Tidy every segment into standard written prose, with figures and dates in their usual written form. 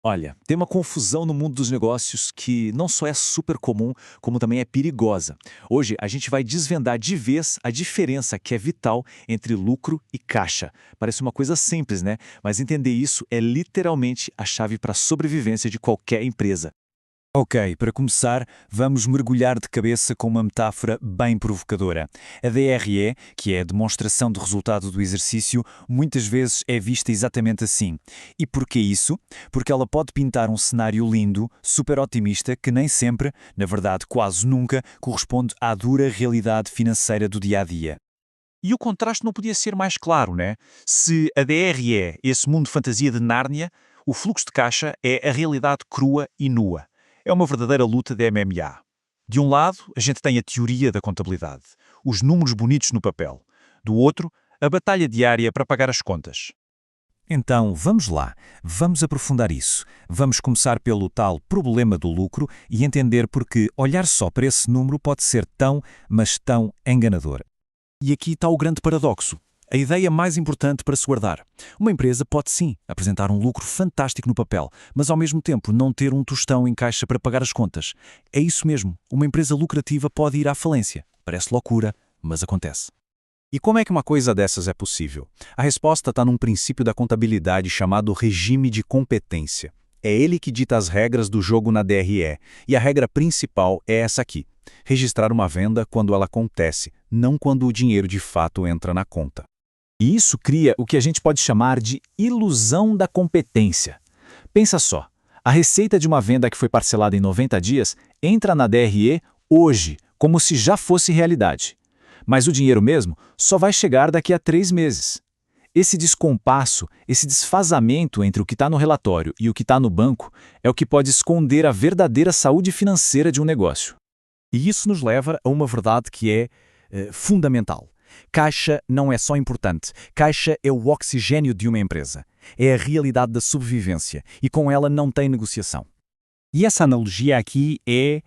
Olha, tem uma confusão no mundo dos negócios que não só é super comum, como também é perigosa. Hoje a gente vai desvendar de vez a diferença que é vital entre lucro e caixa. Parece uma coisa simples, né? Mas entender isso é literalmente a chave para a sobrevivência de qualquer empresa. Ok, para começar, vamos mergulhar de cabeça com uma metáfora bem provocadora. A DRE, que é a demonstração de resultado do exercício, muitas vezes é vista exatamente assim. E porquê isso? Porque ela pode pintar um cenário lindo, super otimista, que nem sempre, na verdade quase nunca, corresponde à dura realidade financeira do dia a dia. E o contraste não podia ser mais claro, né? Se a DR é esse mundo de fantasia de Nárnia, o fluxo de caixa é a realidade crua e nua. É uma verdadeira luta de MMA. De um lado, a gente tem a teoria da contabilidade, os números bonitos no papel. Do outro, a batalha diária para pagar as contas. Então, vamos lá, vamos aprofundar isso. Vamos começar pelo tal problema do lucro e entender porque olhar só para esse número pode ser tão, mas tão enganador. E aqui está o grande paradoxo. A ideia mais importante para se guardar. Uma empresa pode sim apresentar um lucro fantástico no papel, mas ao mesmo tempo não ter um tostão em caixa para pagar as contas. É isso mesmo, uma empresa lucrativa pode ir à falência. Parece loucura, mas acontece. E como é que uma coisa dessas é possível? A resposta está num princípio da contabilidade chamado regime de competência. É ele que dita as regras do jogo na DRE, e a regra principal é essa aqui: registrar uma venda quando ela acontece, não quando o dinheiro de fato entra na conta. E isso cria o que a gente pode chamar de ilusão da competência. Pensa só, a receita de uma venda que foi parcelada em 90 dias entra na DRE hoje, como se já fosse realidade. Mas o dinheiro mesmo só vai chegar daqui a 3 meses. Esse descompasso, esse desfazamento entre o que está no relatório e o que está no banco é o que pode esconder a verdadeira saúde financeira de um negócio. E isso nos leva a uma verdade que é fundamental. Caixa não é só importante. Caixa é o oxigênio de uma empresa. É a realidade da sobrevivência e com ela não tem negociação. E essa analogia aqui é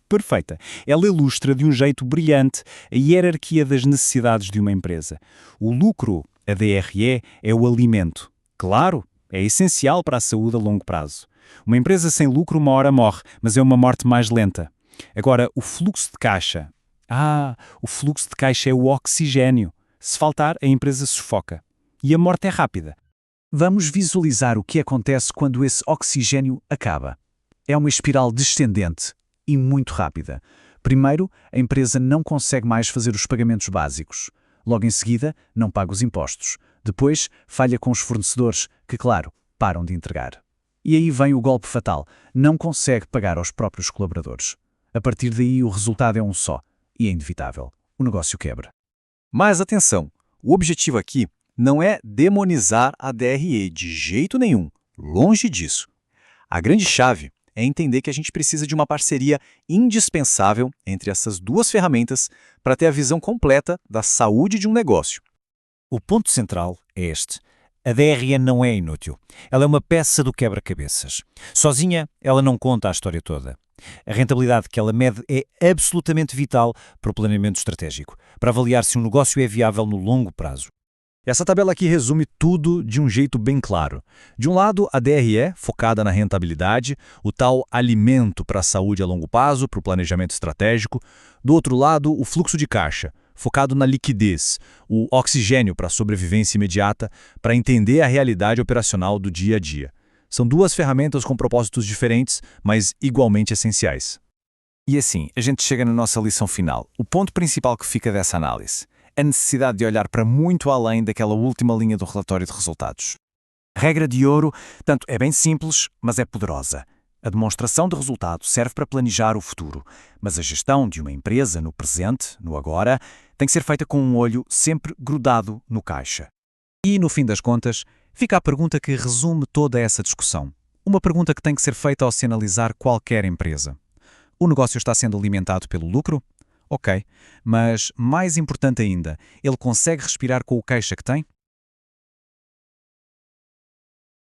perfeita. Ela ilustra de um jeito brilhante a hierarquia das necessidades de uma empresa. O lucro, a DRE, é o alimento. Claro, é essencial para a saúde a longo prazo. Uma empresa sem lucro uma hora morre, mas é uma morte mais lenta. Agora, o fluxo de caixa. O fluxo de caixa é o oxigênio. Se faltar, a empresa sufoca. E a morte é rápida. Vamos visualizar o que acontece quando esse oxigênio acaba. É uma espiral descendente e muito rápida. Primeiro, a empresa não consegue mais fazer os pagamentos básicos. Logo em seguida, não paga os impostos. Depois, falha com os fornecedores, que, claro, param de entregar. E aí vem o golpe fatal. Não consegue pagar aos próprios colaboradores. A partir daí, o resultado é um só. E é inevitável. O negócio quebra. Mas atenção, o objetivo aqui não é demonizar a DRE de jeito nenhum, longe disso. A grande chave é entender que a gente precisa de uma parceria indispensável entre essas duas ferramentas para ter a visão completa da saúde de um negócio. O ponto central é este. A DRE não é inútil. Ela é uma peça do quebra-cabeças. Sozinha, ela não conta a história toda. A rentabilidade que ela mede é absolutamente vital para o planeamento estratégico, para avaliar se um negócio é viável no longo prazo. Essa tabela aqui resume tudo de um jeito bem claro. De um lado, a DRE, focada na rentabilidade, o tal alimento para a saúde a longo prazo, para o planejamento estratégico. Do outro lado, o fluxo de caixa, focado na liquidez, o oxigênio para a sobrevivência imediata, para entender a realidade operacional do dia a dia. São duas ferramentas com propósitos diferentes, mas igualmente essenciais. E assim, a gente chega na nossa lição final. O ponto principal que fica dessa análise: a necessidade de olhar para muito além daquela última linha do relatório de resultados. A regra de ouro, tanto é bem simples, mas é poderosa. A demonstração de resultado serve para planejar o futuro, mas a gestão de uma empresa no presente, no agora, tem que ser feita com um olho sempre grudado no caixa. E, no fim das contas, fica a pergunta que resume toda essa discussão. Uma pergunta que tem que ser feita ao se analisar qualquer empresa. O negócio está sendo alimentado pelo lucro? Ok, mas mais importante ainda, ele consegue respirar com o caixa que tem?